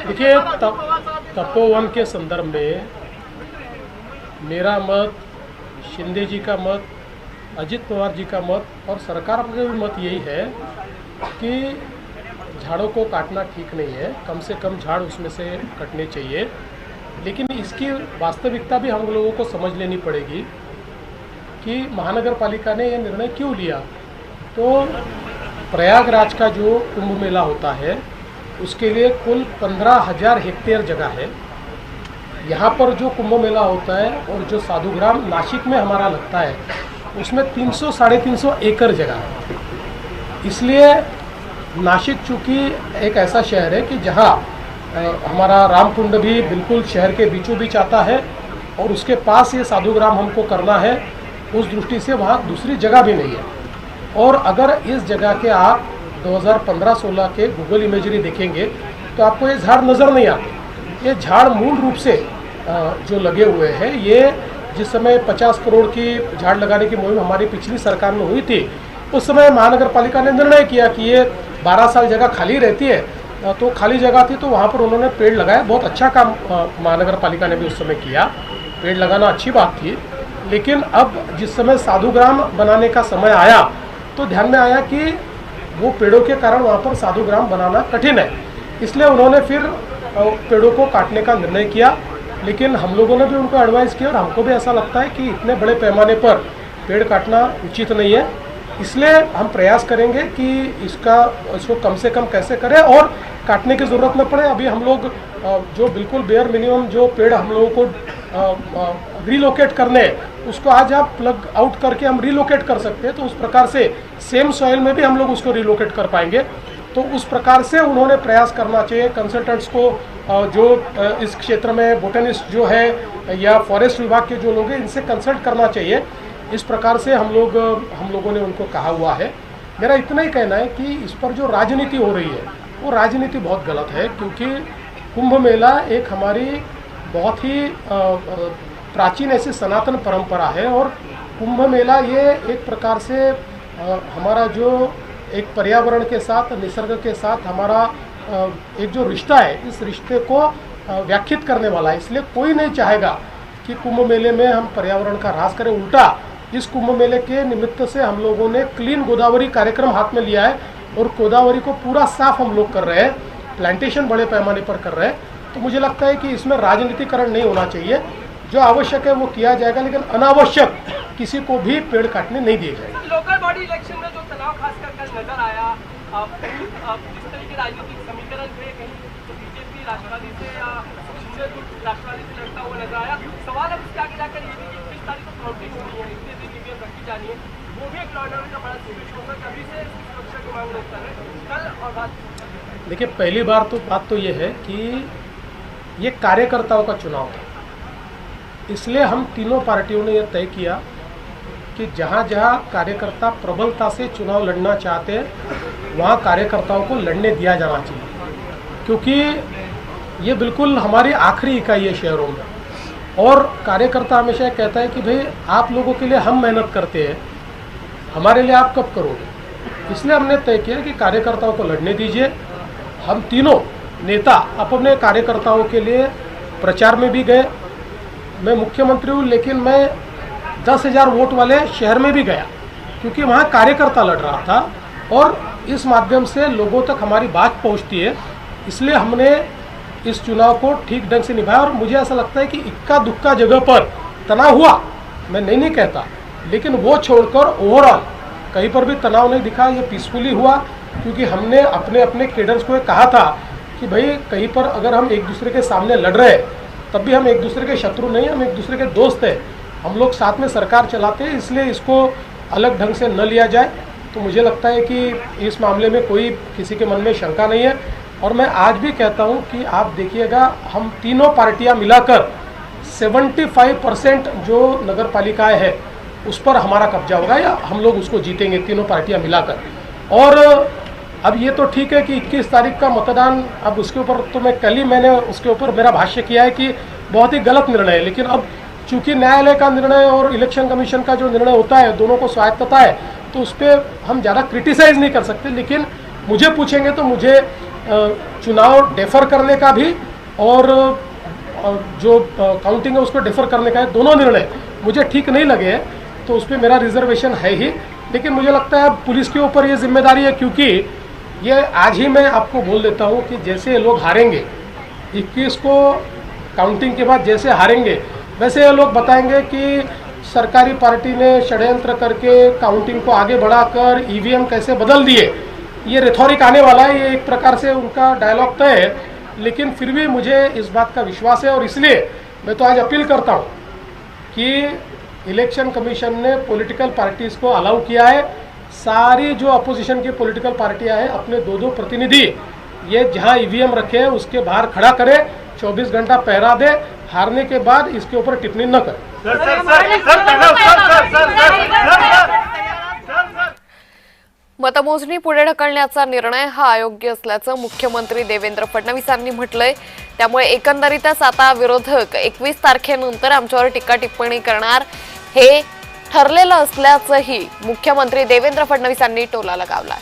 देखिए, तपोवन के संदर्भ में मेरा मत, शिंदे जी का मत, अजित पवार जी का मत और सरकार का भी मत यही है कि झाड़ों को काटना ठीक नहीं है। कम से कम झाड़ उसमें से कटने चाहिए, लेकिन इसकी वास्तविकता भी हम लोगों को समझ लेनी पड़ेगी कि महानगर पालिका ने यह निर्णय क्यों लिया। तो प्रयागराज का जो कुंभ मेला होता है उसके लिए कुल 15,000 हेक्टेयर जगह है। यहाँ पर जो कुंभ मेला होता है और जो साधुग्राम नासिक में हमारा लगता है उसमें 300-350 एकड़ जगह है। इसलिए नासिक चूँकि एक ऐसा शहर है कि जहाँ हमारा रामकुंड भी बिल्कुल शहर के बीचों बीच आता है और उसके पास ये साधुग्राम हमको करना है, उस दृष्टि से वहाँ दूसरी जगह भी नहीं है। और अगर इस जगह के आप 2015-16 के गूगल इमेजरी देखेंगे तो आपको ये झाड़ नज़र नहीं आते। ये झाड़ मूल रूप से जो लगे हुए हैं, ये जिस समय 50 करोड़ की झाड़ लगाने की मुहिम हमारी पिछली सरकार में हुई थी, उस समय महानगर पालिका ने निर्णय किया कि ये 12 साल जगह खाली रहती है, तो खाली जगह थी तो वहाँ पर उन्होंने पेड़ लगाए। बहुत अच्छा काम महानगर पालिका ने भी उस समय किया, पेड़ लगाना अच्छी बात थी। लेकिन अब जिस समय साधुग्राम बनाने का समय आया तो ध्यान में आया कि वो पेड़ों के कारण वहाँ पर साधुग्राम बनाना कठिन है, इसलिए उन्होंने फिर पेड़ों को काटने का निर्णय किया। लेकिन हम लोगों ने भी उनको एडवाइस किया और हमको भी ऐसा लगता है कि इतने बड़े पैमाने पर पेड़ काटना उचित नहीं है। इसलिए हम प्रयास करेंगे कि इसको कम से कम कैसे करें और काटने की ज़रूरत न पड़े। अभी हम लोग जो बिल्कुल बेयर मिनिमम जो पेड़ हम लोगों को रिलोकेट करने हैं उसको आज आप प्लग आउट करके हम रिलोकेट कर सकते हैं, तो उस प्रकार से सेम सॉइल में भी हम लोग उसको रिलोकेट कर पाएंगे। तो उस प्रकार से उन्होंने प्रयास करना चाहिए। कंसल्टेंट्स को जो इस क्षेत्र में बोटेनिस्ट जो है या फॉरेस्ट विभाग के जो लोग हैं इनसे कंसल्ट करना चाहिए। इस प्रकार से हम लोगों ने उनको कहा हुआ है। मेरा इतना ही कहना है कि इस पर जो राजनीति हो रही है वो राजनीति बहुत गलत है, क्योंकि कुंभ मेला एक हमारी बहुत ही प्राचीन ऐसी सनातन परंपरा है और कुंभ मेला ये एक प्रकार से हमारा जो एक पर्यावरण के साथ, निसर्ग के साथ हमारा एक जो रिश्ता है, इस रिश्ते को व्याख्यात करने वाला है। इसलिए कोई नहीं चाहेगा कि कुंभ मेले में हम पर्यावरण का ह्रास करें। उल्टा इस कुंभ मेले के निमित्त से हम लोगों ने क्लीन गोदावरी कार्यक्रम हाथ में लिया है और गोदावरी को पूरा साफ हम लोग कर रहे हैं, प्लांटेशन बड़े पैमाने पर कर रहे हैं। तो मुझे लगता है कि इसमें राजनीतिकरण नहीं होना चाहिए। जो आवश्यक है वो किया जाएगा, लेकिन अनावश्यक किसी को भी पेड़ काटने नहीं दिए जाएंगे। लोकल बॉडी इलेक्शन में जो तनाव खासकर कल नजर आया, जिस तरीके राजनीतिक समीकरण हुए, कहीं तो बीजेपी राष्ट्रवादी से या राष्ट्रवादी से लड़ता हुआ नजर आया। सवाल अब इसके आगे जाकर ये भी 21 तारीख को काउंटिंग होनी है, इतने दिन ईवीएम रखी जानी है, वो भी एक लॉ एंड ऑर्डर का बड़ा सिचुएशन होगा। कभी से सुरक्षा की मांग लोग कर रहे हैं कल और बात। देखिए, पहली बात तो ये है कि ये कार्यकर्ताओं का चुनाव है। इसलिए हम तीनों पार्टियों ने यह तय किया कि जहाँ जहाँ कार्यकर्ता प्रबलता से चुनाव लड़ना चाहते हैं वहाँ कार्यकर्ताओं को लड़ने दिया जाना चाहिए, क्योंकि ये बिल्कुल हमारी आखिरी इकाई है शहरों में। और कार्यकर्ता हमेशा कहता है कि भाई आप लोगों के लिए हम मेहनत करते हैं, हमारे लिए आप कब करोगे। इसलिए हमने तय किया कि कार्यकर्ताओं को लड़ने दीजिए। हम तीनों नेता अपने कार्यकर्ताओं के लिए प्रचार में भी गए। मैं मुख्यमंत्री हूँ, लेकिन मैं 10,000 वोट वाले शहर में भी गया, क्योंकि वहाँ कार्यकर्ता लड़ रहा था और इस माध्यम से लोगों तक हमारी बात पहुँचती है। इसलिए हमने इस चुनाव को ठीक ढंग से निभाया। और मुझे ऐसा लगता है कि इक्का दुक्का जगह पर तनाव हुआ, मैं नहीं कहता, लेकिन वो छोड़कर ओवरऑल कहीं पर भी तनाव नहीं दिखा। ये पीसफुली हुआ, क्योंकि हमने अपने अपने केडर्स को कहा था कि भाई कहीं पर अगर हम एक दूसरे के सामने लड़ रहे हैं तब भी हम एक दूसरे के शत्रु नहीं, हम एक दूसरे के दोस्त हैं, हम लोग साथ में सरकार चलाते हैं। इसलिए इसको अलग ढंग से न लिया जाए। तो मुझे लगता है कि इस मामले में कोई किसी के मन में शंका नहीं है। और मैं आज भी कहता हूं कि आप देखिएगा, हम तीनों पार्टियां मिलाकर 75% जो नगर पालिकाएँ हैं उस पर हमारा कब्जा होगा या हम लोग उसको जीतेंगे, तीनों पार्टियां मिलाकर। और अब ये तो ठीक है कि 21 तारीख का मतदान, अब उसके ऊपर तो मैंने उसके ऊपर मेरा भाष्य किया है कि बहुत ही गलत निर्णय है। लेकिन अब चूंकि न्यायालय का निर्णय और इलेक्शन कमीशन का जो निर्णय होता है, दोनों को स्वायत्तता है, तो उस पर हम ज़्यादा क्रिटिसाइज़ नहीं कर सकते। लेकिन मुझे पूछेंगे तो मुझे चुनाव डेफर करने का भी और जो काउंटिंग है उसको डेफर करने का है, दोनों निर्णय मुझे ठीक नहीं लगे हैं, तो उस पर मेरा रिजर्वेशन है ही। लेकिन मुझे लगता है पुलिस के ऊपर ये जिम्मेदारी है, क्योंकि ये आज ही मैं आपको बोल देता हूँ कि जैसे ये लोग हारेंगे 21 को काउंटिंग के बाद, जैसे हारेंगे वैसे ये लोग बताएंगे कि सरकारी पार्टी ने षड्यंत्र करके काउंटिंग को आगे बढ़ाकर ईवीएम कैसे बदल दिए। ये रिथॉरिक आने वाला है, ये एक प्रकार से उनका डायलॉग तय है। लेकिन फिर भी मुझे इस बात का विश्वास है और इसलिए मैं तो आज अपील करता हूँ कि इलेक्शन कमीशन ने पॉलिटिकल पार्टीज को अलाउ किया है, सारी जो अपोजिशन की पॉलिटिकल पार्टियां हैं अपने 2-2 प्रतिनिधि ये जहां ईवीएम रखे हैं उसके बाहर खड़ा करे, 24 घंटा पहरा दे, हारने के बाद इसके ऊपर टिप्पणी न करे। मतमोजणी पुढे ढकलण्याचा निर्णय हा अयोग्य असल्याचं मुख्यमंत्री देवेंद्र फडणवीसांनी म्हटलंय। त्यामुळे एकंदरीतच आता विरोधक 21 तारखेनंतर आमच्यावर टीका टिप्पणी करणार हे ठरलेलं असल्याचंही मुख्यमंत्री देवेंद्र फडणवीसांनी टोला लगावला।